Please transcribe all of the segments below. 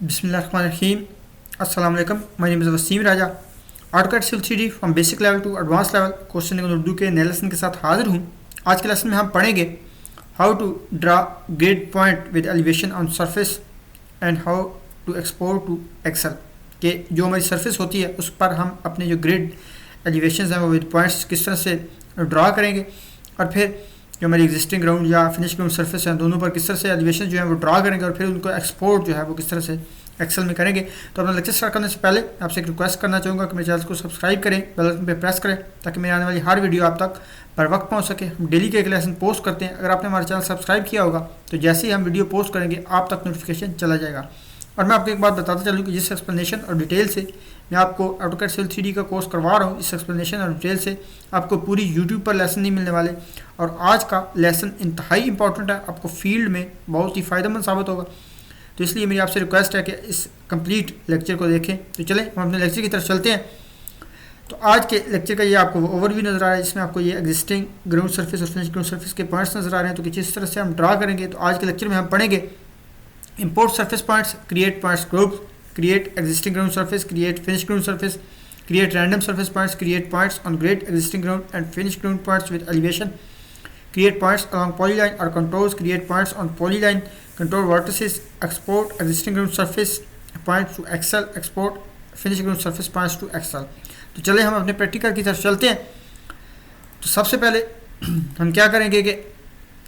Bismillahirrahmanirrahim. Assalamu alaikum. My name is Waseem Raja. AutoCAD Civil 3D from basic level to advance level question in Urdu के नए lesson के साथ हाजिर हूँ. आज के लेसन में हम पढ़ेंगे how to draw grid point with elevation on surface and how to export to Excel. कि जो हमारी सरफेस होती है उस पर हम अपने जो ग्रिड एलिवेशन हैं वो विद पॉइंट्स किस तरह से ड्रा करेंगे, और फिर जो हमारी एग्जिस्टिंग ग्राउंड या फिनिश ग्राउंड सरफेस है दोनों पर किस तरह से एलिवेशन जो है वो ड्रा करेंगे, और फिर उनको एक्सपोर्ट जो है वो किस तरह से एक्सेल में करेंगे. तो अपना लेक्चर स्टार्ट करने से पहले आपसे एक रिक्वेस्ट करना चाहूँगा कि मेरे चैनल को सब्सक्राइब करें, बेल आइकन पे प्रेस करें ताकि मेरी आने वाली हर वीडियो आप तक पर वक्त पहुँच सके. हम डेली के एक लेसन पोस्ट करते हैं. अगर आपने हमारा चैनल सब्सक्राइब किया होगा तो जैसे ही हम वीडियो पोस्ट करेंगे आप तक नोटिफिकेशन चला जाएगा. और मैं आपको एक बात बताता चलूँ कि जिस एक्सप्लेनेशन और डिटेल से मैं आपको AutoCAD Civil 3D का कोर्स करवा रहा हूँ, इस एक्सप्लेनेशन और डिटेल से आपको पूरी यूट्यूब पर लेसन नहीं मिलने वाले. और आज का लेसन इंतहाई इंपॉर्टेंट है, आपको फील्ड में बहुत ही फ़ायदेमंद साबित होगा. तो इसलिए मेरी आपसे रिक्वेस्ट है कि इस कंप्लीट लेक्चर को देखें. तो चलें हम अपने लेक्चर की तरफ चलते हैं. तो आज के लेक्चर का ये आपको ओवरव्यू नज़र आ रहा है, जिसमें आपको ये एग्जिस्टिंग ग्राउंड सरफेस और फिनिश ग्राउंड सरफेस के पॉइंट्स नज़र आ रहे हैं. तो किस तरह से हम ड्रा करेंगे, तो आज के लेक्चर में हम पढ़ेंगे import surface points, create points groups, create existing ground surface, create finished ground surface, create random surface points, create points on grid existing ground and finished ground points with elevation, create points along polyline or contours, create points on polyline, contour vertices, export existing ground surface points to Excel, export finished ground surface points to Excel. तो चले हम अपने practical की तरफ चलते हैं. तो सबसे पहले हम क्या करेंगे कि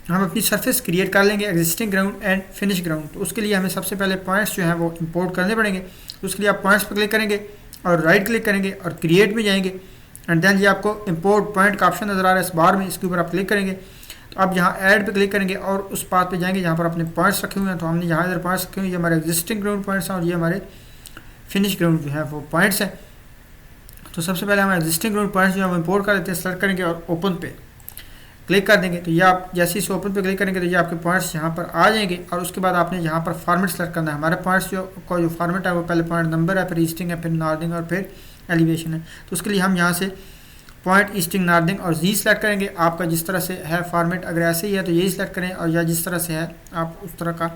हम अपनी सरफेस क्रिएट कर लेंगे existing ground and finish ground. तो उसके लिए हमें सबसे पहले पॉइंट्स जो हैं वो इंपोर्ट करने पड़ेंगे. तो उसके लिए आप पॉइंट्स पर क्लिक करेंगे और राइट क्लिक करेंगे और क्रिएट में जाएंगे. एंड देन ये आपको इंपोर्ट पॉइंट का ऑप्शन नज़र आ रहा है इस बार में, इसके ऊपर आप क्लिक करेंगे. तो आप यहाँ ऐड पे क्लिक करेंगे और उस पाथ पे जाएंगे जहाँ पर अपने पॉइंट्स रखे हुए हैं. तो हमने यहाँ इधर पॉइंट्स रखे हुए हैं, ये हमारे एग्जिस्टिंग ग्राउंड पॉइंट्स हैं और ये हमारे फिनिश ग्राउंड जो है वो पॉइंट्स हैं. तो सबसे पहले हम एग्जिस्टिंग ग्राउंड पॉइंट्स जो है वो इंपोर्ट कर लेते हैं. सेलेक्ट करेंगे और ओपन पे क्लिक कर देंगे. तो ये आप जैसे इस ओपन पे क्लिक करेंगे तो ये आपके पॉइंट्स यहाँ पर आ जाएंगे. और उसके बाद आपने यहाँ पर फॉर्मेट सेलेक्ट करना है. हमारे पॉइंट्स जो फॉर्मेट है वो पहले पॉइंट नंबर है, फिर ईस्टिंग है, फिर नॉर्दिंग और फिर एलिवेशन है. तो उसके लिए हम यहाँ से पॉइंट ईस्टिंग नॉर्दिंग और जी सेलेक्ट करेंगे. आपका जिस तरह से है फॉर्मेट, अगर ऐसे ही है तो यही सेलेक्ट करें, और या जिस तरह से है आप उस तरह का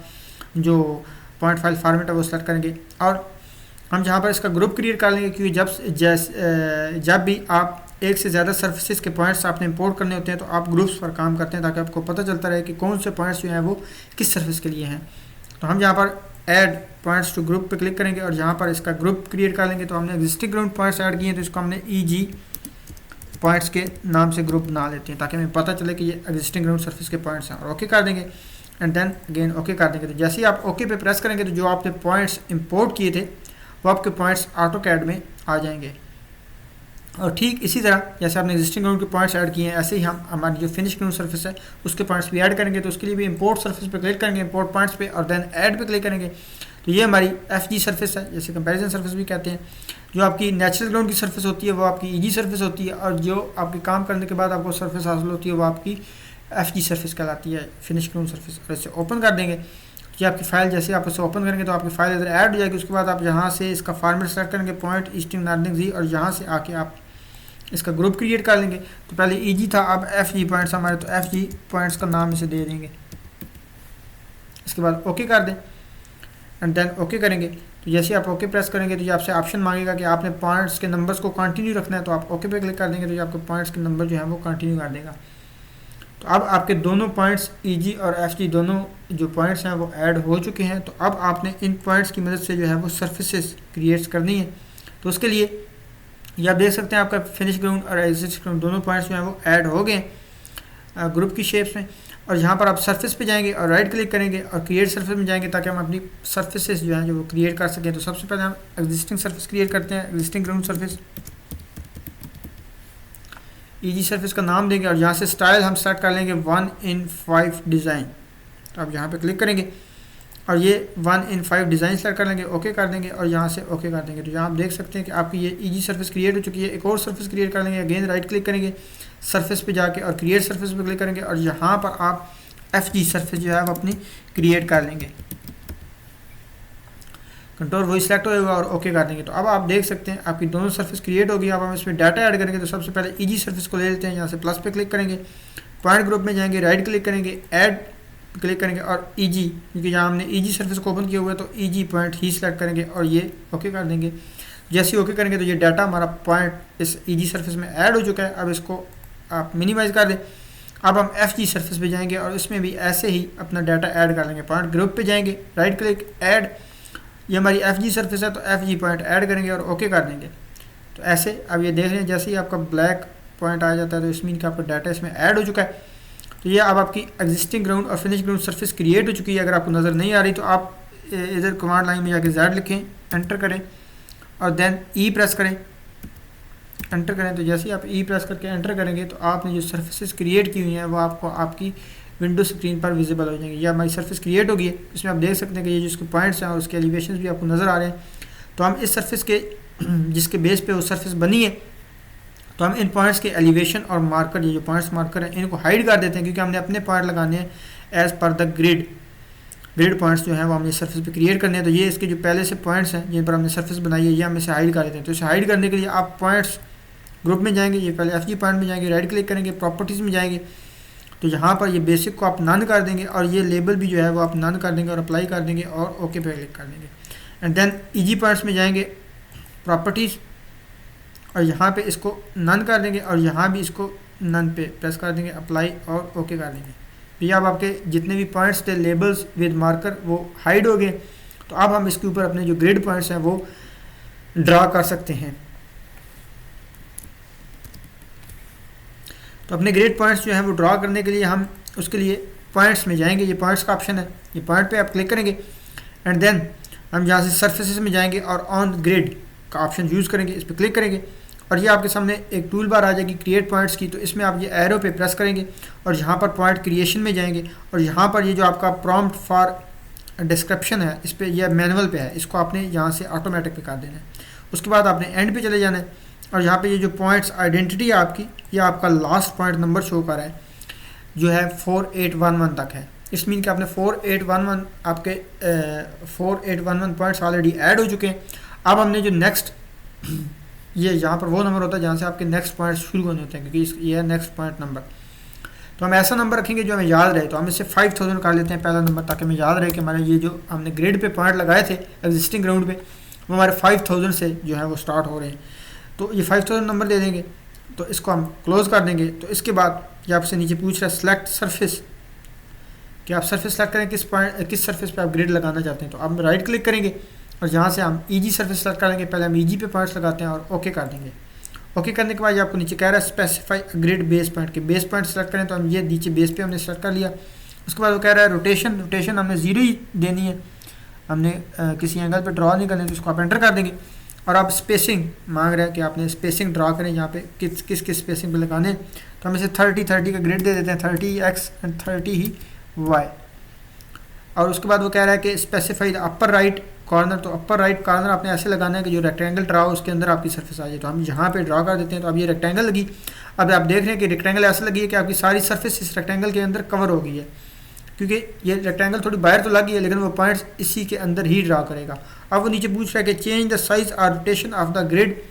जो पॉइंट फाइल फॉर्मेट है वो सेलेक्ट करेंगे. और हम जहाँ पर इसका ग्रुप क्रिएट कर लेंगे, क्योंकि जब भी आप एक से ज़्यादा सर्फेसिस के पॉइंट्स आपने इंपोर्ट करने होते हैं तो आप ग्रुप्स पर काम करते हैं ताकि आपको पता चलता रहे कि कौन से पॉइंट्स जो हैं वो किस सर्फेस के लिए हैं. तो हम यहाँ पर ऐड पॉइंट्स टू ग्रुप पे क्लिक करेंगे और यहाँ पर इसका ग्रुप क्रिएट कर लेंगे. तो हमने एग्जिस्टिंग ग्राउंड पॉइंट्स ऐड किए हैं तो इसको हमने EG पॉइंट्स के नाम से ग्रुप बना लेते हैं ताकि हमें पता चले कि ये एग्जिस्टिंग ग्राउंड सर्फेस के पॉइंट्स हैं. और ओके कर देंगे एंड देन अगेन ओके कर देंगे. तो जैसे ही आप ओके पे प्रेस करेंगे तो जो आपने पॉइंट्स इंपोर्ट किए थे वो आपके पॉइंट्स AutoCAD में आ जाएंगे. और ठीक इसी तरह जैसे आपने एग्जिस्टिंग ग्राउंड के पॉइंट्स ऐड किए हैं ऐसे ही हम हमारी जो फिनिश ग्राउंड सरफेस है उसके पॉइंट्स भी ऐड करेंगे. तो उसके लिए भी इंपोर्ट सरफेस पे क्लिक करेंगे, इंपोर्ट पॉइंट्स पे, और देन ऐड पे क्लिक करेंगे. तो ये हमारी FG सरफेस है, जैसे कंपैरिजन सरफेस भी कहते हैं. जो आपकी नेचुरल ग्राउंड की सरफेस होती है वो आपकी EG सरफेस होती है, और जो आपके काम करने के बाद आपको सरफेस हासिल होती है वो आपकी FG सरफेस कहलाती है, फिनिश ग्राउंड सरफेस. और इसे ओपन कर देंगे. ये आपकी फाइल जैसे आप इसे ओपन करेंगे तो आपकी फाइल इधर ऐड हो जाएगी. उसके बाद आप यहाँ से इसका फॉर्मेट सेलेक्ट करेंगे, पॉइंट ईस्टिंग नॉर्दिंग जी, और यहाँ से आके आप इसका ग्रुप क्रिएट कर लेंगे. तो पहले EG था, अब FG पॉइंट्स हमारे, तो FG पॉइंट्स का नाम इसे दे देंगे. इसके बाद ओके कर दें एंड देन ओके करेंगे. तो जैसे आप ओके प्रेस करेंगे तो ये आपसे ऑप्शन मांगेगा कि आपने पॉइंट्स के नंबर्स को कंटिन्यू रखना है. तो आप ओके पे क्लिक कर देंगे तो ये आपके पॉइंट्स के नंबर जो है वो कंटिन्यू कर देगा. तो अब आपके दोनों पॉइंट्स EG और FG दोनों जो पॉइंट्स हैं वो ऐड हो चुके हैं. तो अब आपने इन पॉइंट्स की मदद से जो है वो सर्फेसेस क्रिएट करनी है. तो उसके लिए ये आप देख सकते हैं आपका फिनिश ग्राउंड और एग्जिस्ट ग्राउंड दोनों पॉइंट्स जो हैं वो ऐड हो गए ग्रुप की शेप्स में. और यहाँ पर आप सरफेस पे जाएंगे और राइट क्लिक करेंगे और क्रिएट सरफेस में जाएंगे ताकि हम अपनी सरफेसेस जो हैं जो वो क्रिएट कर सकें. तो सबसे पहले हम एग्जिस्टिंग सरफेस क्रिएट करते हैं, existing ground surface, EG surface का नाम देंगे और यहाँ से स्टाइल हम स्टार्ट कर लेंगे 1:5 डिज़ाइन. तो आप यहाँ पे क्लिक करेंगे और ये 1:5 डिज़ाइन सेलेक्ट कर लेंगे, ओके कर देंगे और यहाँ से ओके कर देंगे. तो यहाँ आप देख सकते हैं कि आपकी ये EG सरफेस क्रिएट हो चुकी है. एक और सरफेस क्रिएट कर लेंगे, अगेन राइट क्लिक करेंगे, सरफेस पे जाके और क्रिएट सरफेस पे क्लिक करेंगे और यहाँ पर आप FG सरफेस जो है वो अपनी क्रिएट कर लेंगे. कंट्रोल वही सिलेक्ट होगा और ओके कर देंगे. तो अब आप देख सकते हैं आपकी दोनों सरफेस क्रिएट होगी. अब हम इसमें डाटा ऐड करेंगे. तो सबसे पहले EG सरफेस को ले लेते हैं, यहाँ से प्लस पे क्लिक करेंगे, पॉइंट ग्रुप में जाएंगे, राइट क्लिक करेंगे, ऐड क्लिक करेंगे और ईजी, क्योंकि यहाँ हमने ईजी सर्फेस को ओपन किया हुआ है तो ईजी पॉइंट ही सिलेक्ट करेंगे और ये ओके कर देंगे। जैसे ही ओके करेंगे तो ये डाटा हमारा पॉइंट इस ईजी सर्फेस में ऐड हो चुका है। अब इसको आप मिनिमाइज़ कर दें। अब हम एफ जी सर्फेस पे जाएंगे और इसमें भी ऐसे ही अपना डाटा ऐड कर लेंगे। पॉइंट ग्रुप पे जाएंगे, राइट क्लिक ऐड, ये हमारी एफ जी सर्फेस है तो एफ जी पॉइंट ऐड करेंगे और ओके कर देंगे। तो ऐसे अब ये देख रहे हैं जैसे ही आपका ब्लैक पॉइंट आ जाता है तो इसमें आपका डाटा इसमें ऐड हो चुका है। तो ये अब आपकी एग्जिस्टिंग ग्राउंड और फिनिश ग्राउंड सर्फेस क्रिएट हो चुकी है। अगर आपको नज़र नहीं आ रही तो आप इधर कमांड लाइन में जाके जेड लिखें, एंटर करें और देन ई प्रेस करें, एंटर करें। तो जैसे ही आप ई प्रेस करके एंटर करेंगे तो आपने जो सर्फेसेस क्रिएट की हुई हैं वो आपको आपकी विंडो स्क्रीन पर विजिबल हो जाएंगे। या हमारी सर्फेस क्रिएट होगी, इसमें आप देख सकते हैं कि ये जो इसके पॉइंट्स हैं और उसके एलिवेशन भी आपको नज़र आ रहे हैं। तो हम इस सर्फेस के जिसके बेस पे वो सर्फेस बनी है तो हम इन पॉइंट्स के एलिवेशन और मार्कर, ये जो पॉइंट्स मार्कर हैं इनको हाइड कर देते हैं, क्योंकि हमने अपने पॉइंट लगाने हैं as per the grid points जो हैं वो हमने सर्फेस पे क्रिएट करने हैं। तो ये इसके जो पहले से पॉइंट्स हैं जिन पर हमने सर्फेस बनाई है ये हम इसे हाइड कर देते हैं। तो इसे हाइड करने के लिए आप पॉइंट्स ग्रुप में जाएंगे, ये पहले एफ जी पॉइंट में जाएंगे, राइट क्लिक करेंगे, प्रॉपर्टीज़ में जाएंगे तो यहाँ पर ये बेसिक को आप नन कर देंगे और ये लेबल भी जो है वो आप नन कर देंगे और अप्लाई कर देंगे और ओके पे क्लिक कर देंगे। एंड देन ईजी पॉइंट्स में जाएंगे, प्रॉपर्टीज़, और यहाँ पे इसको नन कर देंगे और यहाँ भी इसको नन पे प्रेस कर देंगे, अप्लाई और ओके कर देंगे। तो ये अब आपके जितने भी पॉइंट्स थे लेबल्स विद मार्कर वो हाइड हो गए। तो अब हम इसके ऊपर अपने जो ग्रिड पॉइंट्स हैं वो ड्रा कर सकते हैं। तो अपने ग्रिड पॉइंट्स जो हैं वो ड्रा करने के लिए हम उसके लिए पॉइंट्स में जाएंगे, ये पॉइंट्स का ऑप्शन है, ये पॉइंट पे आप क्लिक करेंगे एंड देन हम यहाँ से सर्फेसेस में जाएंगे और ऑन ग्रिड का ऑप्शन यूज़ करेंगे, इस पर क्लिक करेंगे और ये आपके सामने एक टूल बार आ जाएगी क्रिएट पॉइंट्स की। तो इसमें आप ये एरो पे प्रेस करेंगे और यहाँ पर पॉइंट क्रिएशन में जाएंगे और यहाँ पर ये जो आपका प्रॉम्प्ट फॉर डिस्क्रिप्शन है इस पर यह मैनुअल पे है, इसको आपने यहाँ से ऑटोमेटिक पे कर देना है। उसके बाद आपने एंड पे चले जाना है और यहाँ पे ये जो पॉइंट्स आइडेंटिटी है आपकी, ये आपका लास्ट पॉइंट नंबर शो कर रहा है जो है 4811 तक है। इस मीन कि आपने 4811 आपके 4811 पॉइंट्स ऑलरेडी ऐड हो चुके हैं। अब हमने जो नेक्स्ट ये यहाँ पर वो नंबर होता है जहाँ से आपके नेक्स्ट पॉइंट शुरू होने होते हैं, क्योंकि ये है नेक्स्ट पॉइंट नंबर। तो हम ऐसा नंबर रखेंगे जो हमें याद रहे। तो हम इससे 5000 कर लेते हैं पहला नंबर, ताकि हमें याद रहे कि हमारे ये जो हमने ग्रिड पे पॉइंट लगाए थे एग्जिस्टिंग ग्राउंड पे वो हमारे 5000 से जो है वो स्टार्ट हो रहे हैं। तो ये 5000 नंबर दे देंगे। तो इसको हम क्लोज कर देंगे। तो इसके बाद ये आपसे नीचे पूछ रहा है सेलेक्ट सरफेस, कि आप सरफेस सेलेक्ट करें किस सरफेस पे आप ग्रिड लगाना चाहते हैं। तो आप राइट क्लिक करेंगे और यहाँ से हम ईजी सरफेस सेलेक्ट करेंगे। पहले हम ईजी पे पॉइंट्स लगाते हैं और ओके कर देंगे। ओके करने के बाद ये आपको नीचे कह रहा है स्पेसिफाई ग्रिड बेस पॉइंट के बेस पॉइंट सेलेक्ट करें। तो हम ये नीचे बेस पे हमने सेलेक्ट कर लिया। उसके बाद वो कह रहा है रोटेशन हमने 0 ही देनी है, हमने किसी एंगल पे ड्रॉ नहीं करनी, तो उसको आप एंटर कर देंगे। और आप स्पेसिंग मांग रहे हैं कि आपने स्पेसिंग ड्रा करें, यहाँ पे किस स्पेसिंग पे लगाने। तो हम इसे 30 का ग्रिड दे देते हैं, 30x एंड 30y। और उसके बाद वो कह रहा है कि स्पेसिफाई अपर राइट कॉर्नर। तो अपर राइट कॉर्नर आपने ऐसे लगाना है कि जो रेक्टेंगल ड्रा हो उसके अंदर आपकी सरफेस आ जाए। तो हम यहाँ पे ड्रा कर देते हैं। तो अब ये रेक्टेंगल लगी। अब आप देख रहे हैं कि रेक्टेंगल ऐसे लगी है कि आपकी सारी सरफेस इस रेक्टेंगल के अंदर कवर हो गई है, क्योंकि ये रेक्टेंगल थोड़ी बाहर तो लगी है लेकिन वो पॉइंट्स इसी के अंदर ही ड्रा करेगा। अब वो नीचे पूछ रहा है कि चेंज द साइज और रोटेशन ऑफ द ग्रिड।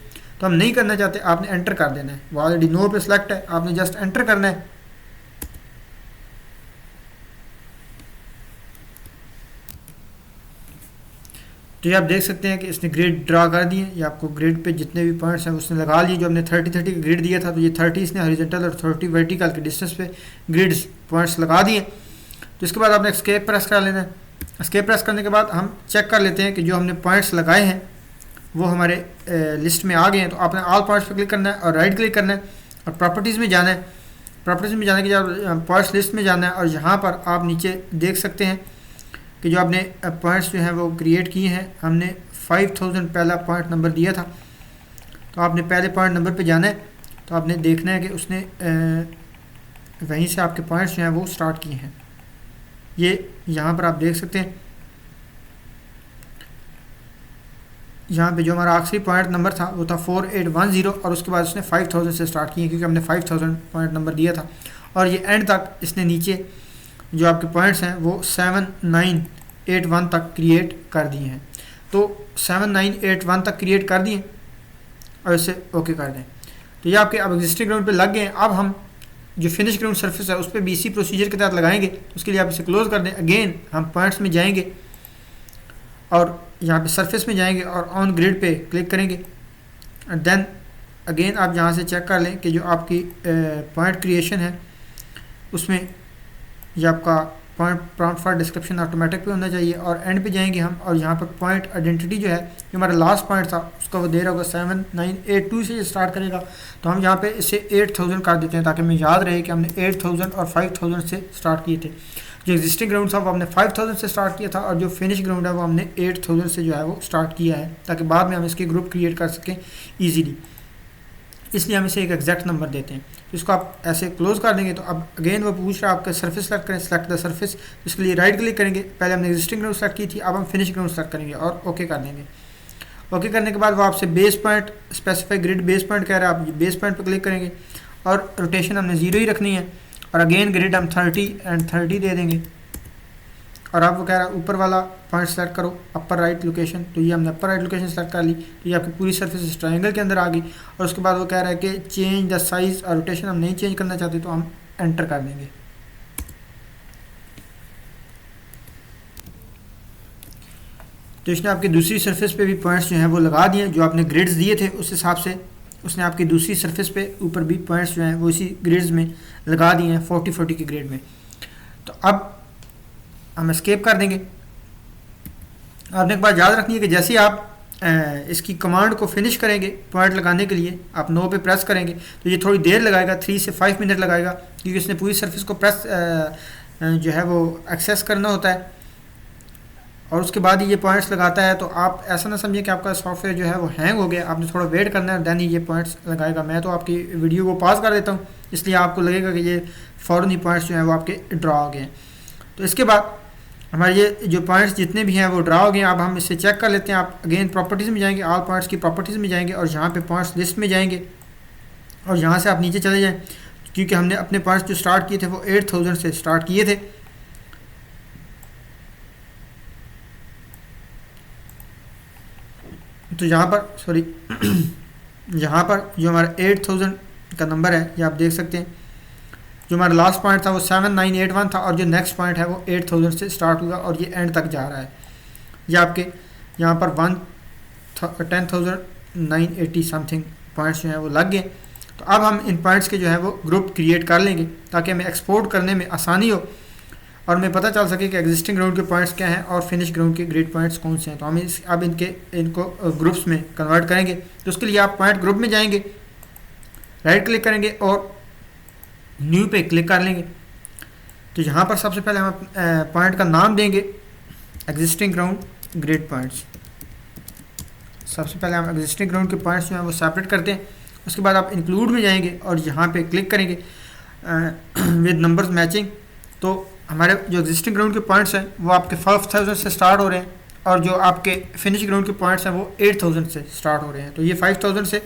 तो हम नहीं करना चाहते, आपने एंटर कर देना है। वो ऑलरेडी नो पे सिलेक्ट है, आपने जस्ट एंटर करना है। तो ये आप देख सकते हैं कि इसने ग्रिड ड्रा कर दिए। ये आपको ग्रिड पे जितने भी पॉइंट्स हैं उसने लगा लिए। जो हमने 30 का ग्रिड दिया था तो ये 30 इसने हॉरिजॉन्टल और 30 वर्टिकल के डिस्टेंस पे ग्रिड्स पॉइंट्स लगा दिए। तो इसके बाद आपने एस्केप प्रेस कर लेना है। एस्केप प्रेस करने के बाद हम चेक कर लेते हैं कि जो हमने पॉइंट्स लगाए हैं वो हमारे लिस्ट में आ गए हैं। तो आपने ऑल पॉइंट्स पर क्लिक करना है और राइट क्लिक करना है और प्रॉपर्टीज़ में जाना है। प्रॉपर्टीज़ में जाने के बाद पॉइंट्स लिस्ट में जाना है और यहाँ पर आप नीचे देख सकते हैं कि जो आपने पॉइंट्स जो हैं वो क्रिएट किए हैं। हमने 5000 पहला पॉइंट नंबर दिया था, तो आपने पहले पॉइंट नंबर पे जाना है। तो आपने देखना है कि उसने वहीं से आपके पॉइंट्स जो हैं वो स्टार्ट किए हैं। ये यहाँ पर आप देख सकते हैं, यहाँ पे जो हमारा आखिरी पॉइंट नंबर था वो था 4810 और उसके बाद उसने 5000 से स्टार्ट किए, क्योंकि हमने 5000 पॉइंट नंबर दिया था। और ये एंड तक इसने नीचे जो आपके पॉइंट्स हैं वो 7981 तक क्रिएट कर दिए हैं। तो 7981 तक क्रिएट कर दिए और इसे ओके कर दें। तो ये आपके अब एग्जिस्टिंग ग्राउंड पे लग गए हैं। अब हम जो फिनिश ग्राउंड सरफेस है उस पर भी इसी प्रोसीजर के तहत लगाएंगे। तो उसके लिए आप इसे क्लोज कर दें। अगेन हम पॉइंट्स में जाएंगे और यहाँ पे सरफेस में जाएंगे और ऑन ग्रिड पे क्लिक करेंगे। एंड देन अगेन आप यहाँ से चेक कर लें कि जो आपकी पॉइंट क्रिएशन है उसमें ये आपका point prompt for description automatic पे होना चाहिए। और एंड पे जाएंगे हम और यहाँ पर पॉइंट आइडेंटिटी जो है जो हमारा लास्ट पॉइंट था उसका वो दे रहा होगा 7982 से स्टार्ट करेगा। तो हम यहाँ पे इसे 8000 कर देते हैं ताकि हमें याद रहे कि हमने 8000 और 5000 से स्टार्ट किए थे। जो एग्जिस्टिंग ग्राउंड था वो हमने 5000 से स्टार्ट किया था और जो फिनिश ग्राउंड है वो हमने 8000 से जो है वो स्टार्ट किया है ताकि बाद में हम इसके ग्रुप क्रिएट कर सकें ईजीली। इसलिए हम इसे एक एग्जैक्ट नंबर देते हैं। तो इसको आप ऐसे क्लोज कर देंगे। तो अब अगेन वो पूछ रहा है आपका सरफेस सेलेक्ट करें, सेलेक्ट द सरफेस। इसके लिए राइट क्लिक करेंगे। पहले हमने एग्जिस्टिंग ग्राउंड सेलेक्ट की थी, अब हम फिनिश ग्राउंड सेलेक्ट करेंगे और ओके कर देंगे। ओके करने के बाद वो आपसे base point specify grid base point कह रहा है, आप बेस पॉइंट पर क्लिक करेंगे और रोटेशन हमने 0 ही रखनी है। और अगेन ग्रिड हम 30 एंड 30 दे देंगे। और आप वो कह रहा है ऊपर वाला पॉइंट सेलेक्ट करो अपर राइट लोकेशन। तो ये हमने अपर राइट लोकेशन सेलेक्ट कर ली। तो ये आपकी पूरी सरफेस इस ट्रायंगल के अंदर आ गई। और उसके बाद वो कह रहा है कि चेंज द साइज़ और रोटेशन हम नहीं चेंज करना चाहते तो हम एंटर कर देंगे। तो इसने आपकी दूसरी सरफेस पे भी पॉइंट्स जो हैं वो लगा दिए। जो आपने ग्रिड्स दिए थे उस हिसाब से उसने आपकी दूसरी सरफेस पे ऊपर भी पॉइंट्स जो हैं वो इसी ग्रिड्स में लगा दिए हैं 40-40 के ग्रिड में। तो अब हम एस्केप कर देंगे। आपने एक बात याद रखनी है कि जैसे ही आप इसकी कमांड को फिनिश करेंगे पॉइंट लगाने के लिए आप नो पे प्रेस करेंगे तो ये थोड़ी देर लगाएगा, 3 से 5 मिनट लगाएगा क्योंकि इसने पूरी सरफेस को प्रेस जो है वो एक्सेस करना होता है। और उसके बाद ही ये पॉइंट्स लगाता है। तो आप ऐसा ना समझिए कि आपका सॉफ्टवेयर जो है वो हैंग हो गया, आपने थोड़ा वेट करना है देन ही ये पॉइंट्स लगाएगा। मैं तो आपकी वीडियो को पॉज कर देता हूँ इसलिए आपको लगेगा कि ये फ़ौरन ही पॉइंट्स जो हैं वो आपके ड्रा हो गए हैं। तो इसके बाद हमारे ये जो पॉइंट्स जितने भी हैं वो ड्रा हो गए। अब हम इसे चेक कर लेते हैं। आप अगेन प्रॉपर्टीज़ में जाएंगे, ऑल पॉइंट्स की प्रॉपर्टीज़ में जाएंगे और यहाँ पे पॉइंट्स लिस्ट में जाएंगे और यहाँ से आप नीचे चले जाएं क्योंकि हमने अपने पॉइंट्स जो स्टार्ट किए थे वो 8000 से स्टार्ट किए थे। तो यहाँ पर सॉरी यहाँ पर जो हमारा 8000 का नंबर है ये आप देख सकते हैं। जो हमारा लास्ट पॉइंट था वो 7981 था और जो नेक्स्ट पॉइंट है वो 8000 से स्टार्ट हुआ और ये एंड तक जा रहा है। ये आपके यहाँ पर 10,980 समथिंग पॉइंट्स जो हैं वो लग गए। तो अब हम इन पॉइंट्स के जो है वो ग्रुप क्रिएट कर लेंगे ताकि हमें एक्सपोर्ट करने में आसानी हो और हमें पता चल सके कि एग्जिस्टिंग ग्राउंड के पॉइंट्स क्या हैं और फिनिश ग्राउंड के ग्रिड पॉइंट्स कौन से हैं। तो हम अब इनको ग्रुप्स में कन्वर्ट करेंगे। तो उसके लिए आप पॉइंट ग्रुप में जाएंगे, राइट क्लिक करेंगे और न्यू पे क्लिक कर लेंगे। तो यहाँ पर सबसे पहले हम पॉइंट का नाम देंगे एग्जिस्टिंग ग्राउंड ग्रिड पॉइंट्स। सबसे पहले हम एग्जिस्टिंग ग्राउंड के पॉइंट्स जो हैं वो सेपरेट करते हैं। उसके बाद आप इंक्लूड में जाएंगे और यहाँ पे क्लिक करेंगे विद नंबर्स मैचिंग। तो हमारे जो एग्जिस्टिंग ग्राउंड के पॉइंट्स हैं वो आपके 5000 से स्टार्ट हो रहे हैं और जो आपके फिनिश ग्राउंड के पॉइंट्स हैं वो 8000 से स्टार्ट हो रहे हैं। तो ये 5000 से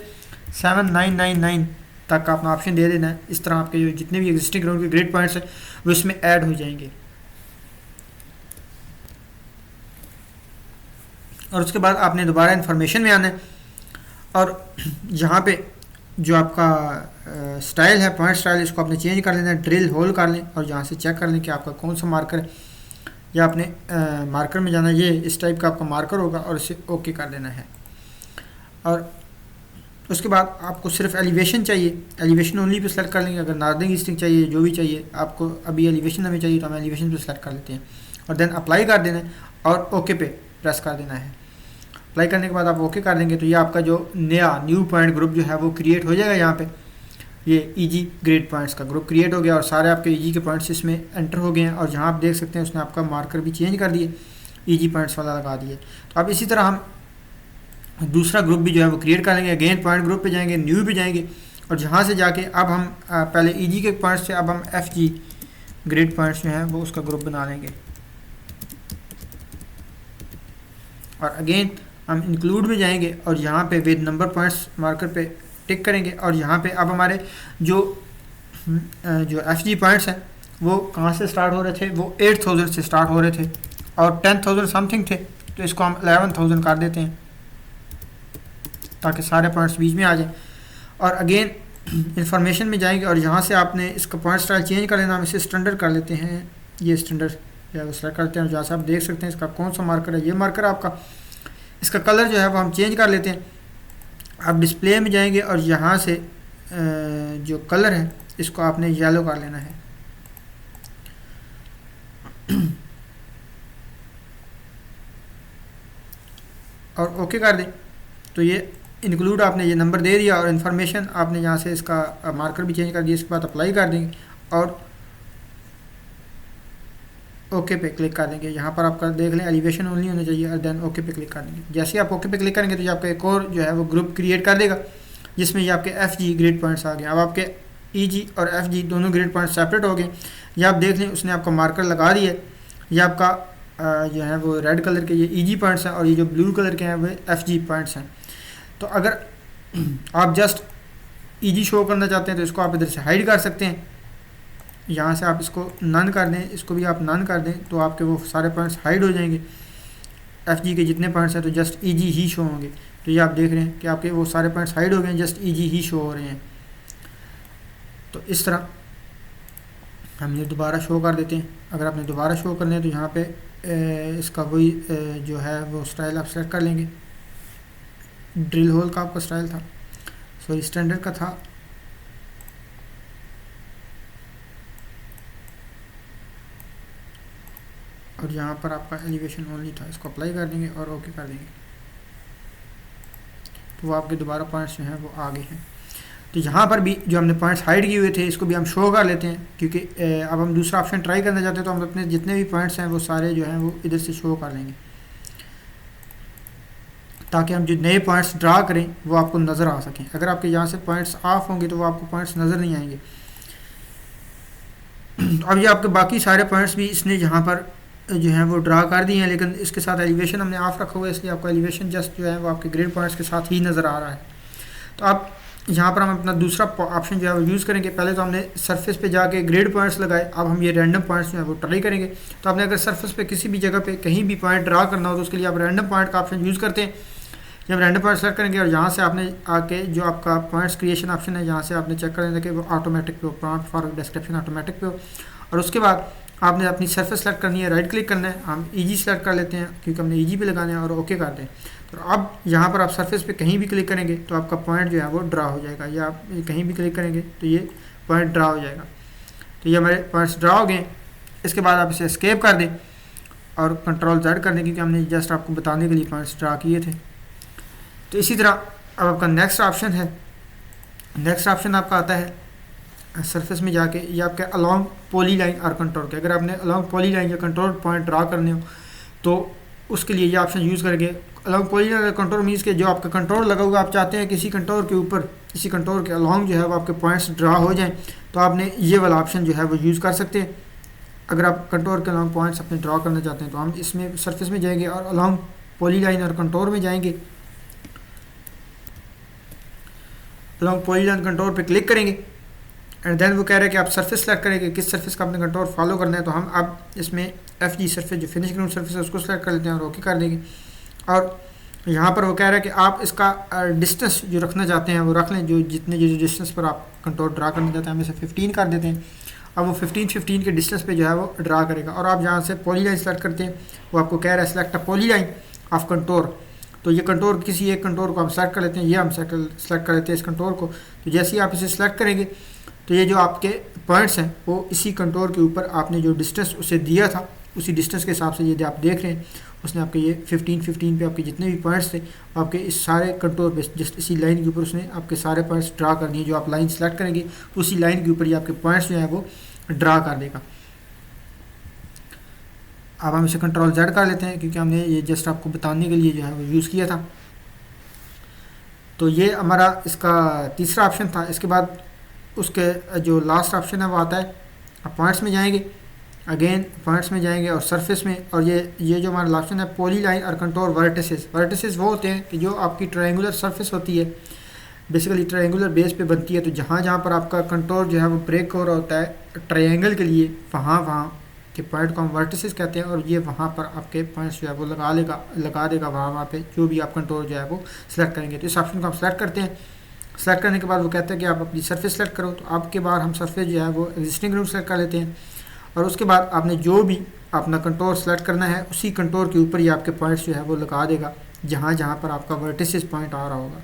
7999 तक का अपना ऑप्शन दे देना है। इस तरह आपके जो जितने भी एग्जिस्टिंग ग्राउंड के ग्रिड पॉइंट्स हैं वो इसमें ऐड हो जाएंगे। और उसके बाद आपने दोबारा इन्फॉर्मेशन में आना है और यहाँ पे जो आपका स्टाइल है पॉइंट स्टाइल इसको आपने चेंज कर लेना है, ड्रिल होल कर लें और यहाँ से चेक कर लें कि आपका कौन सा मार्कर है। या आपने मार्कर में जाना है, ये इस टाइप का आपका मार्कर होगा और इसे ओके कर देना है। और उसके बाद आपको सिर्फ एलिवेशन चाहिए, एलिवेशन ओनली पे सेलेक्ट कर लेंगे। अगर नॉर्दर्न ईस्टिंग चाहिए जो भी चाहिए आपको, अभी एलिवेशन हमें चाहिए तो हम एलिवेशन पे सेलेक्ट कर लेते हैं और देन अप्लाई कर देना है और ओके पे प्रेस कर देना है। अप्लाई करने के बाद आप ओके कर देंगे तो ये आपका जो नया न्यू पॉइंट ग्रुप जो है वो क्रिएट हो जाएगा। यहाँ पे ये ईजी ग्रिड पॉइंट्स का ग्रुप क्रिएट हो गया और सारे आपके ईजी के पॉइंट्स इसमें एंटर हो गए हैं। और जहाँ आप देख सकते हैं उसने आपका मार्कर भी चेंज कर दिए, ईजी पॉइंट्स वाला लगा दिए। तो अब इसी तरह हम दूसरा ग्रुप भी जो है वो क्रिएट कर लेंगे। अगेन पॉइंट ग्रुप पे जाएंगे, न्यू पे जाएंगे और जहाँ से जाके अब हम पहले ईजी के पॉइंट्स से अब हम FG ग्रिड पॉइंट्स जो हैं वो उसका ग्रुप बना लेंगे। और अगेन हम इंक्लूड में जाएंगे और यहाँ पे विद नंबर पॉइंट्स मार्कर पे टिक करेंगे और यहाँ पे अब हमारे जो FG पॉइंट्स हैं वो कहाँ से स्टार्ट हो रहे थे, वो 8000 से स्टार्ट हो रहे थे और 10,000 समथिंग थे। तो इसको हम 11,000 कर देते हैं ताकि सारे पॉइंट्स बीच में आ जाएं। और अगेन इंफॉर्मेशन में जाएंगे और यहाँ से आपने इसका पॉइंट स्टाइल चेंज कर लेना। हम इसे स्टैंडर्ड कर लेते हैं, ये स्टैंडर्ड जो है वो सेलेक्ट करते हैं। जहाँ से आप देख सकते हैं इसका कौन सा मार्कर है, ये मार्कर आपका। इसका कलर जो है वो हम चेंज कर लेते हैं। आप डिस्प्ले में जाएंगे और यहाँ से जो कलर है इसको आपने येलो कर लेना है। और ओके कर दें तो ये इंक्लूड आपने ये नंबर दे दिया और इन्फॉर्मेशन आपने यहाँ से इसका मार्कर भी चेंज कर दिया। इसके बाद अप्लाई कर देंगे और ओके पे क्लिक कर देंगे। यहाँ पर आपका देख लें एलिवेशन ओनली होना चाहिए और देन ओके पे क्लिक कर देंगे। जैसे ही आप ओके पे क्लिक करेंगे तो ये आपका एक और जो है वो ग्रुप क्रिएट कर देगा जिसमें ये आपके FG ग्रेड पॉइंट्स आ गए। अब आपके EG और FG दोनों ग्रेड पॉइंट सेपरेट हो गए। ये आप देख लें उसने आपका मार्कर लगा दिया। ये आपका जो है वो रेड कलर के ये EG पॉइंट्स हैं और ये जो ब्लू कलर के हैं वो FG पॉइंट्स हैं। तो अगर आप जस्ट EG शो करना चाहते हैं तो इसको आप इधर से हाइड कर सकते हैं। यहाँ से आप इसको नन कर दें, इसको भी आप नन कर दें तो आपके वो सारे पॉइंट्स हाइड हो जाएंगे। FG के जितने पॉइंट्स हैं तो जस्ट EG ही शो होंगे। तो ये आप देख रहे हैं कि आपके वो सारे पॉइंट्स हाइड हो गए हैं, जस्ट EG ही शो हो रहे हैं। तो इस तरह हम ये दोबारा शो कर देते हैं। अगर आपने दोबारा शो करने हैं तो यहाँ पे इसका वही जो है वो स्टाइल आप सेलेक्ट कर लेंगे। ड्रिल होल का आपका स्टाइल था, सॉरी स्टैंडर्ड का था। और यहाँ पर आपका एलिवेशन ओनली था, इसको अप्लाई कर देंगे और ओके कर देंगे तो वो आपके दोबारा पॉइंट्स जो हैं वो आ गए हैं। तो यहाँ पर भी जो हमने पॉइंट्स हाइड किए हुए थे इसको भी हम शो कर लेते हैं क्योंकि अब हम दूसरा ऑप्शन ट्राई करना चाहते हैं तो हम अपने जितने भी पॉइंट्स हैं वो सारे जो हैं वो इधर से शो कर लेंगे ताकि हम जो नए पॉइंट्स ड्रा करें वो आपको नज़र आ सकें। अगर आपके यहाँ से पॉइंट्स ऑफ होंगे तो वो आपको पॉइंट्स नज़र नहीं आएंगे। अब ये आपके बाकी सारे पॉइंट्स भी इसने यहाँ पर जो है वो ड्रा कर दिए हैं, लेकिन इसके साथ एलिवेशन हमने ऑफ रखा हुआ है इसलिए आपका एलिवेशन जस्ट जो है वो आपके ग्रेड पॉइंट्स के साथ ही नज़र आ रहा है। तो आप यहाँ पर हम अपना दूसरा ऑप्शन जो है वो यूज़ करेंगे। पहले तो हमने सरफेस पे जाके ग्रेड पॉइंट्स लगाए, अब हम ये रैंडम पॉइंट्स जो है वो ट्राई करेंगे। तो आपने अगर सरफेस पे किसी भी जगह पे कहीं भी पॉइंट ड्रा करना हो तो उसके लिए आप रैंडम पॉइंट का ऑप्शन यूज़ करते हैं। जब रैंडम पॉइंट सेलेक्ट करेंगे और यहाँ से आपने आके जो आपका पॉइंट्स क्रिएशन ऑप्शन है यहाँ से आपने चेक कर लेना कि वो ऑटोमेटिक पे हो, प्रॉम्प्ट फॉर डिस्क्रिप्शन ऑटोमेटिक पे हो। और उसके बाद आपने अपनी सरफेस सेलेक्ट करनी है, राइट क्लिक करना है। हम EG सेलेक्ट कर लेते हैं क्योंकि हमने EG पे लगाना है और ओके कर दें। तो अब यहाँ पर आप सरफेस पे कहीं भी क्लिक करेंगे तो आपका पॉइंट जो है वो ड्रा हो जाएगा, या आप कहीं भी क्लिक करेंगे तो ये पॉइंट ड्रा हो जाएगा। तो ये हमारे पॉइंट्स ड्रा हो गए। इसके बाद आप इसे एस्केप कर दें और Ctrl+Z कर दें क्योंकि हमने जस्ट आपको बताने के लिए पॉइंट्स ड्रा किए थे। तो इसी तरह अब आपका नेक्स्ट ऑप्शन है। नेक्स्ट ऑप्शन आपका आता है सरफेस में जाके, ये आपके अलॉन्ग पॉली लाइन और कंट्रोल के। अगर आपने अलॉन्ग पॉली लाइन या कंट्रोल पॉइंट ड्रा करने हो तो उसके लिए ये ऑप्शन यूज़ करेंगे। Along poly line control means के जो आपका कंट्रोल लगा हुआ आप चाहते हैं किसी कंट्रोल के ऊपर, किसी कंट्रोल के अलॉन्ग जो है वो आपके पॉइंट्स ड्रा हो जाएं तो आपने ये वाला ऑप्शन जो है वो यूज़ कर सकते हैं। अगर आप कंट्रोल के अलॉन्ग पॉइंट्स अपने ड्रा करना चाहते हैं तो हम इसमें सरफेस में जाएंगे और अलॉन्ग पॉली लाइन और कंट्रोल में जाएंगे। अलॉन्ग पॉली लाइन कंट्रोल पे क्लिक करेंगे एंड देन वो कह रहे हैं कि आप सरफेस सेलेक्ट करेंगे किस सरफेस का अपने कंट्रोल फॉलो करना है। तो हम अब इसमें FG सरफेस जो फिनिश ग्राउंड सरफेस है उसको सेलेक्ट कर लेते हैं और ओके कर देंगे। और यहाँ पर वो कह रहा है कि आप इसका डिस्टेंस जो रखना चाहते हैं वो रख लें, जो जितने जो डिस्टेंस पर आप कंट्रोल ड्रा करना चाहते हैं हम इसे 15 कर देते हैं। अब वो 15 के डिस्टेंस पे जो है वो ड्रा करेगा। और आप जहाँ से पॉली लाइन सेलेक्ट करते हैं वो आपको कह रहा है select a poly line of control. तो ये कंट्रोल किसी एक कंट्रोल को हम सेलेक्ट कर लेते हैं, ये हम सेलेक्ट कर लेते हैं इस कंट्रोल को। तो जैसे ही आप इसे सेलेक्ट करेंगे तो ये जो आपके पॉइंट्स हैं वो इसी कंट्रोल के ऊपर आपने जो डिस्टेंस उसे दिया था उसी डिस्टेंस के हिसाब से ये आप देख रहे हैं उसने आपके ये 15 पे आपके जितने भी पॉइंट्स थे आपके इस सारे कंट्रोल पे जस्ट इसी लाइन के ऊपर उसने आपके सारे पॉइंट्स ड्रा कर दिए। जो आप लाइन सेलेक्ट करेंगे उसी लाइन के ऊपर ये आपके पॉइंट्स जो है वो ड्रा कर देगा। अब हम इसे Ctrl+Z कर लेते हैं क्योंकि हमने ये जस्ट आपको बताने के लिए जो है वो यूज़ किया था। तो ये हमारा इसका तीसरा ऑप्शन था। इसके बाद उसके जो लास्ट ऑप्शन है वो आता है, आप पॉइंट्स में जाएंगे, अगेन पॉइंट्स में जाएंगे और सरफेस में, और ये जो हमारा ऑप्शन है पॉली लाइन और कंट्रोल वर्टिसेस। वर्टिसेस वो होते हैं कि जो आपकी ट्रायंगुलर सरफेस होती है, बेसिकली ट्रायंगुलर बेस पे बनती है। तो जहाँ जहाँ पर आपका कंट्रोल जो है वो ब्रेक हो रहा होता है ट्रायंगल के लिए, वहाँ के पॉइंट को हम वर्टिसेस कहते हैं। और ये वहाँ पर आपके पॉइंट्स जो है वो लगा देगा वहाँ पे जो भी आप कंट्रोल जो है वो सिलेक्ट करेंगे। तो इस ऑप्शन को हम सेलेक्ट करते हैं सेलेक्ट करने के बाद वो कहता है कि आप अपनी सरफेस सेलेक्ट करो, तो आपके बाद हम सरफेस जो है वो एग्जिस्टिंग ग्राउंड सेलेक्ट कर लेते हैं। और उसके बाद आपने जो भी अपना कंटूर सेलेक्ट करना है उसी कंटूर के ऊपर ही आपके पॉइंट्स जो है वो लगा देगा जहाँ जहाँ पर आपका वर्टिसेस पॉइंट आ रहा होगा।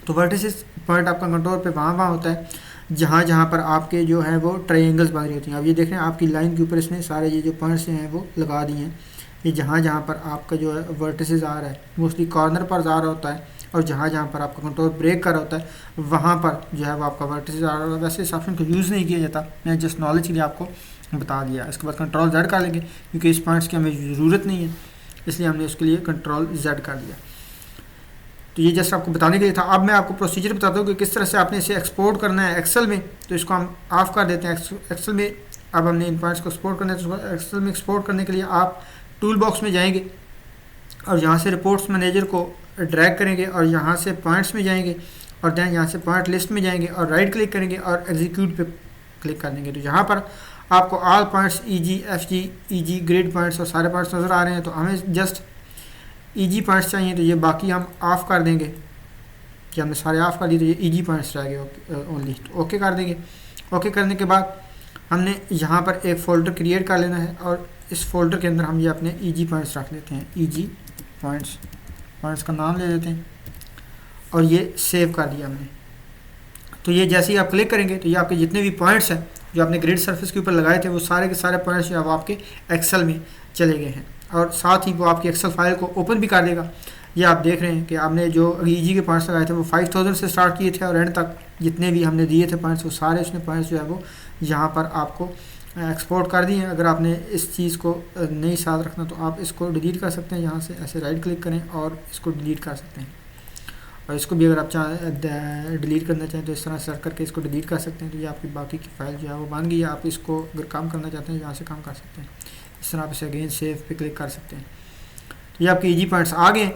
तो वर्टिसेस पॉइंट आपका कंटूर पे वहाँ होता है जहाँ जहाँ पर आपके जो है वो ट्रायंगल्स बन रही होती हैं। अब ये देख रहे हैं आपकी लाइन के ऊपर इसने सारे ये जो पॉइंट्स हैं वो लगा दिए हैं। ये जहाँ जहाँ पर आपका जो है वर्टिसेस आ रहा है मोस्टली कॉर्नर पर आ रहा होता है, और जहाँ जहाँ पर आपका कंट्रोल ब्रेक कर रहा होता है वहाँ पर जो है वो आपका वर्टिसेस आ रहा होता है। वैसे इस ऑप्शन को यूज़ नहीं किया जाता, मैं जस्ट नॉलेज के लिए आपको बता दिया। इसके बाद कंट्रोल Z कर लेंगे क्योंकि इस पॉइंट्स की हमें ज़रूरत नहीं है, इसलिए हमने उसके लिए कंट्रोल Z कर दिया। तो ये जस्ट आपको बताने के लिए था। अब मैं आपको प्रोसीजर बताता हूँ कि किस तरह से आपने इसे एक्सपोर्ट करना है एक्सेल में। तो इसको हम ऑफ कर देते हैं एक्सेल में। अब हमने इन पॉइंट्स को एक्सपोर्ट करना है, तो एक्सेल में एक्सपोर्ट करने के लिए आप टूल बॉक्स में जाएंगे और यहाँ से रिपोर्ट्स मैनेजर को ड्रैग करेंगे और यहाँ से पॉइंट्स में जाएंगे और दैन यहाँ से पॉइंट लिस्ट में जाएंगे और राइट क्लिक करेंगे और एग्जीक्यूट पे क्लिक कर देंगे। तो यहाँ पर आपको all points EG, FG, EG grade points और सारे पॉइंट्स नज़र आ रहे हैं। तो हमें जस्ट EG पॉइंट्स चाहिए, तो ये बाकी हम ऑफ़ कर देंगे कि हमने सारे ऑफ़ कर दिए, तो ये EG पॉइंट्स रह गए ओनली। तो ओके कर देंगे। ओके करने के बाद हमने यहाँ पर एक फ़ोल्डर क्रिएट कर लेना है और इस फोल्डर के अंदर हम ये अपने EG पॉइंट्स रख लेते हैं। EG पॉइंट्स का नाम ले लेते हैं और ये सेव कर दिया हमने। तो ये जैसे ही आप क्लिक करेंगे तो ये आपके जितने भी पॉइंट्स हैं जो आपने ग्रिड सरफेस के ऊपर लगाए थे वो सारे के सारे पॉइंट्स जो है वो आपके एक्सेल में चले गए हैं, और साथ ही वो आपकी एक्सेल फाइल को ओपन भी कर देगा। ये आप देख रहे हैं कि आपने जो EG के पॉइंट्स लगाए थे वो 5000 से स्टार्ट किए थे और एंड तक जितने भी हमने दिए थे पॉइंट्स वो सारे उसने पॉइंट्स जो है वो यहाँ पर आपको एक्सपोर्ट कर दिए हैं। अगर आपने इस चीज़ को नहीं साथ रखना तो आप इसको डिलीट कर सकते हैं। यहाँ से ऐसे राइट क्लिक करें और इसको डिलीट कर सकते हैं, और इसको भी अगर आप डिलीट करना चाहें तो इस तरह सर्च करके इसको डिलीट कर सकते हैं। तो ये आपकी बाकी की फाइल जो है वो बन गई है। आप इसको अगर काम करना चाहते हैं यहाँ से काम कर सकते हैं। इस तरह आप इसे अगेन सेव पे क्लिक कर सकते हैं। तो ये आपके EG पॉइंट्स आ गए।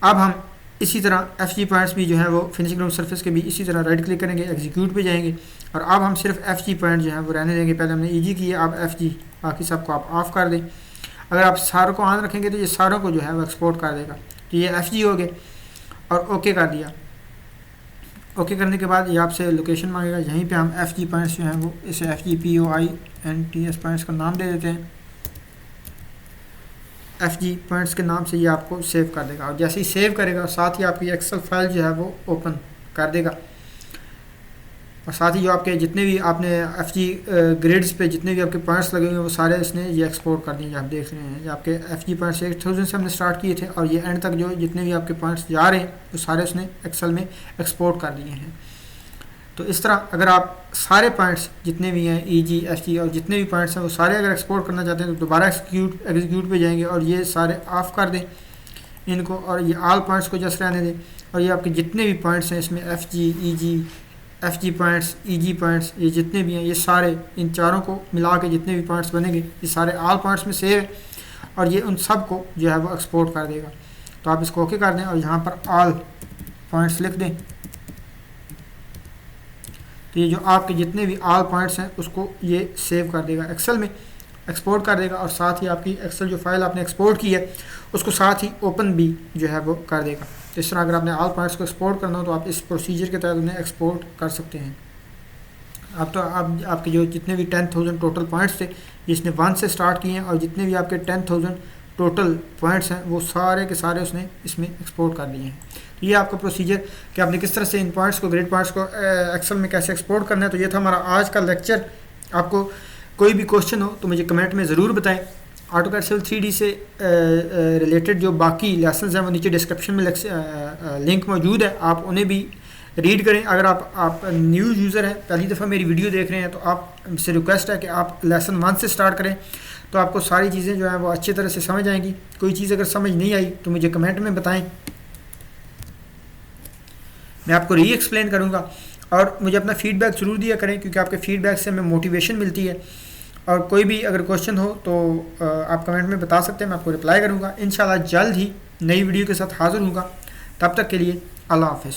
अब हम इसी तरह FG पॉइंट्स भी जो है वो फिनिशिंग ग्राउंड सरफेस के भी इसी तरह राइट क्लिक करेंगे, एग्जीक्यूट पे जाएंगे और अब हम सिर्फ FG पॉइंट जो है वो रहने देंगे। पहले हमने EG किया, अब FG, बाकी सबको आप ऑफ कर दें। अगर आप सारों को ऑन रखेंगे तो ये सारों को जो है वो एक्सपोर्ट कर देगा। तो ये FG हो गए और ओके कर दिया। ओके करने के बाद ये आपसे लोकेशन मांगेगा, यहीं पे हम FG पॉइंट्स जो हैं वो इसे FG POINTS पॉइंट्स का नाम दे देते हैं। FG पॉइंट्स के नाम से ये आपको सेव कर देगा, और जैसे ही सेव करेगा साथ ही आपकी एक्सेल फाइल जो है वो ओपन कर देगा। और साथ ही जो आपके जितने भी आपने FG ग्रिड्स पे जितने भी आपके पॉइंट्स लगे हुए हैं वो सारे इसने ये एक्सपोर्ट कर दिए। आप देख रहे हैं ये आपके FG पॉइंट्स 8000 से हमने स्टार्ट किए थे और ये एंड तक जो जितने भी आपके पॉइंट्स जा रहे हैं वो सारे उसने एक्सेल में एक्सपोर्ट कर दिए हैं। तो इस तरह अगर आप सारे पॉइंट्स जितने भी हैं EG, FG और जितने भी पॉइंट्स हैं वो सारे अगर एक्सपोर्ट करना चाहते हैं तो दोबारा एग्जीक्यूट पे जाएंगे और ये सारे ऑफ कर दें इनको, और ये ऑल पॉइंट्स को जस्ट रहने दें। और ये आपके जितने भी पॉइंट्स हैं इसमें FG, EG, FG points, EG points, ये जितने भी हैं ये सारे इन चारों को मिला के जितने भी पॉइंट्स बनेंगे ये सारे ऑल पॉइंट्स में सेव है, और ये उन सब को जो है वो एक्सपोर्ट कर देगा। तो आप इसको ओके कर दें और यहाँ पर ऑल पॉइंट्स लिख दें। तो ये जो आपके जितने भी ऑल पॉइंट्स हैं उसको ये सेव कर देगा, एक्सेल में एक्सपोर्ट कर देगा, और साथ ही आपकी एक्सेल जो फाइल आपने एक्सपोर्ट की है उसको साथ ही ओपन भी जो है वो कर देगा। तो इस तरह अगर आपने ऑल पॉइंट्स को एक्सपोर्ट करना हो तो आप इस प्रोसीजर के तहत उन्हें एक्सपोर्ट कर सकते हैं। अब तो आपके जो जितने भी 10,000 टोटल पॉइंट्स थे जिसने 1 से स्टार्ट किए हैं, और जितने भी आपके 10,000 टोटल पॉइंट्स हैं वो सारे के सारे उसने इसमें एक्सपोर्ट कर दिए हैं। तो ये आपका प्रोसीजर कि आपने किस तरह से इन पॉइंट्स को, ग्रिड पॉइंट्स को एक्सेल में कैसे एक्सपोर्ट करना है। तो ये था हमारा आज का लेक्चर। आपको कोई भी क्वेश्चन हो तो मुझे कमेंट में ज़रूर बताएं। AutoCAD Civil 3D से रिलेटेड जो बाकी लेसन्स हैं वो नीचे डिस्क्रिप्शन में लिंक मौजूद है, आप उन्हें भी रीड करें। अगर आप न्यू यूज़र हैं, पहली दफ़ा मेरी वीडियो देख रहे हैं, तो आपसे रिक्वेस्ट है कि आप लेसन 1 से स्टार्ट करें, तो आपको सारी चीज़ें जो हैं वो अच्छी तरह से समझ आएंगी। कोई चीज़ अगर समझ नहीं आई तो मुझे कमेंट में बताएं, मैं आपको री एक्सप्लेन करूँगा। और मुझे अपना फ़ीडबैक ज़रूर दिया करें क्योंकि आपके फ़ीडबैक से हमें मोटिवेशन मिलती है। और कोई भी अगर क्वेश्चन हो तो आप कमेंट में बता सकते हैं, मैं आपको रिप्लाई करूँगा। इंशाल्लाह जल्द ही नई वीडियो के साथ हाज़िर होऊंगा। तब तक के लिए अल्लाह हाफ़िज़।